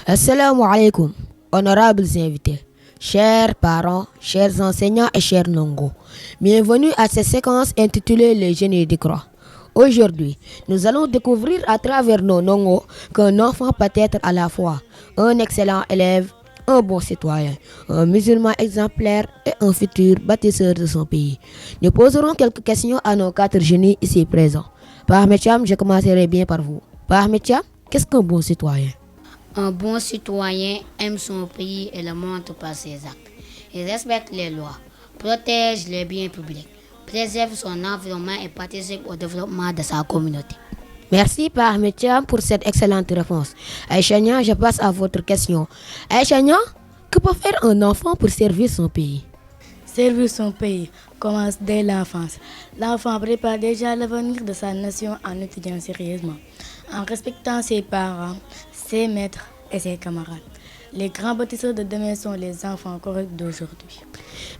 Assalamu alaikum, honorables invités, chers parents, chers enseignants et chers Nongo. Bienvenue à cette séquence intitulée Les génies du croix. Aujourd'hui, nous allons découvrir à travers nos Nongo qu'un enfant peut être à la fois un excellent élève, un bon citoyen, un musulman exemplaire et un futur bâtisseur de son pays. Nous poserons quelques questions à nos 4 génies ici présents. Par Mecham, je commencerai bien par vous. Par Mecham, qu'est-ce qu'un bon citoyen? Un bon citoyen aime son pays et le montre par ses actes. Il respecte les lois, protège les biens publics, préserve son environnement et participe au développement de sa communauté. Merci par Metiam pour cette excellente réponse. Aïcha Nia, je passe à votre question. Aïcha Nia, que peut faire un enfant pour servir son pays? Servir son pays commence dès l'enfance. L'enfant prépare déjà l'avenir de sa nation en étudiant sérieusement, en respectant ses parents, ses maîtres et ses camarades. Les grands bâtisseurs de demain sont les enfants corrects d'aujourd'hui.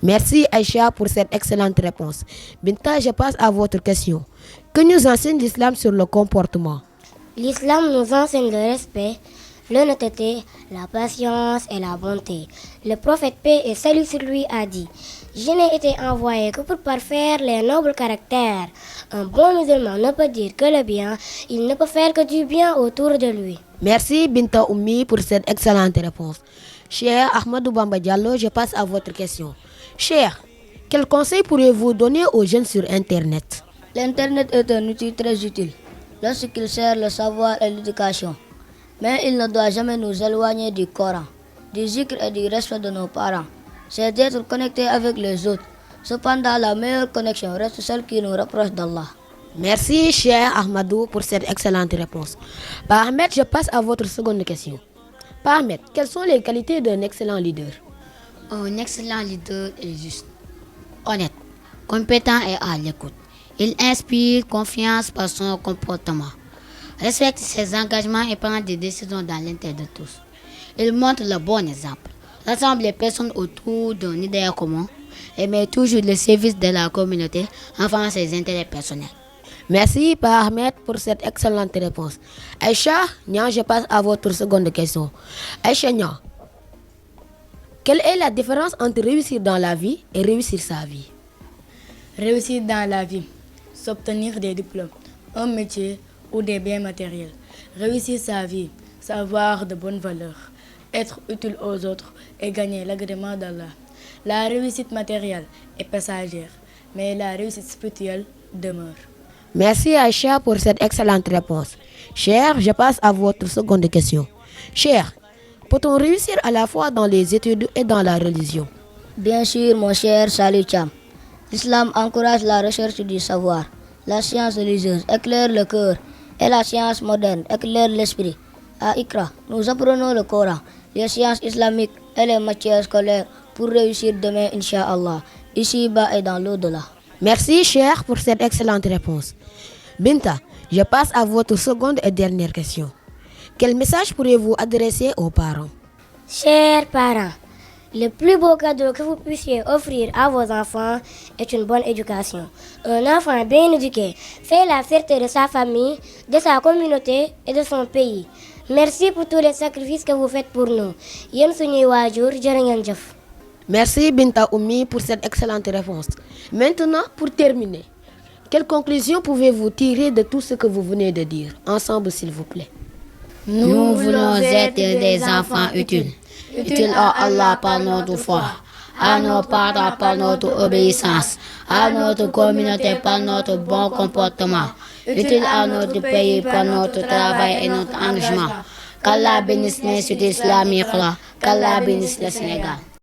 Merci Aïcha pour cette excellente réponse. Binta, je passe à votre question. Que nous enseigne l'islam sur le comportement? L'islam nous enseigne le respect, l'honnêteté, la patience et la bonté. Le prophète paix et salut sur lui a dit: je n'ai été envoyé que pour parfaire les nobles caractères. Un bon musulman ne peut dire que le bien, il ne peut faire que du bien autour de lui. Merci Binta Oumi pour cette excellente réponse. Cher Ahmadou Bamba Diallo, je passe à votre question. Cher, quel conseil pourriez-vous donner aux jeunes sur Internet? L'Internet est un outil très utile lorsqu'il sert le savoir et l'éducation. Mais il ne doit jamais nous éloigner du Coran, du zikr et du respect de nos parents. C'est d'être connecté avec les autres. Cependant, la meilleure connexion reste celle qui nous rapproche d'Allah. Merci, cher Ahmadou, pour cette excellente réponse. Par Ahmed, je passe à votre seconde question. Par Ahmed, quelles sont les qualités d'un excellent leader? Un excellent leader est juste, honnête, compétent et à l'écoute. Il inspire confiance par son comportement, respecte ses engagements et prend des décisions dans l'intérêt de tous. Il montre le bon exemple, rassemble les personnes autour d'un idéal commun et met toujours le service de la communauté avant ses intérêts personnels. Merci, Par Ahmed, pour cette excellente réponse. Aïcha, Nia, je passe à votre seconde question. Aïcha, Nia, quelle est la différence entre réussir dans la vie et réussir sa vie? Réussir dans la vie, s'obtenir des diplômes, un métier ou des biens matériels. Réussir sa vie, savoir de bonnes valeurs, être utile aux autres et gagner l'agrément d'Allah. La réussite matérielle est passagère, mais la réussite spirituelle demeure. Merci Aïcha pour cette excellente réponse. Cher, je passe à votre seconde question. Cher, peut-on réussir à la fois dans les études et dans la religion? Bien sûr, mon cher Salih Cham. L'islam encourage la recherche du savoir. La science religieuse éclaire le cœur et la science moderne éclaire l'esprit. À Ikra, nous apprenons le Coran, les sciences islamiques et les matières scolaires pour réussir demain, Inch'Allah, ici-bas et dans l'au-delà. Merci, cher, pour cette excellente réponse. Binta, je passe à votre seconde et dernière question. Quel message pourriez-vous adresser aux parents? Chers parents, le plus beau cadeau que vous puissiez offrir à vos enfants est une bonne éducation. Un enfant bien éduqué fait la fierté de sa famille, de sa communauté et de son pays. Merci pour tous les sacrifices que vous faites pour nous. Yen suñuy waajur jërë ngeen jëf. Merci Binta Oumi pour cette excellente réponse. Maintenant, pour terminer, quelle conclusion pouvez-vous tirer de tout ce que vous venez de dire? Ensemble, s'il vous plaît. Nous voulons être des enfants utiles. Utiles à Allah par notre foi, à nos parents par notre obéissance, à notre communauté par notre bon comportement, utiles à notre pays par notre travail et notre engagement. Qu'Allah bénisse l'institut islamique, qu'Allah bénisse le Sénégal.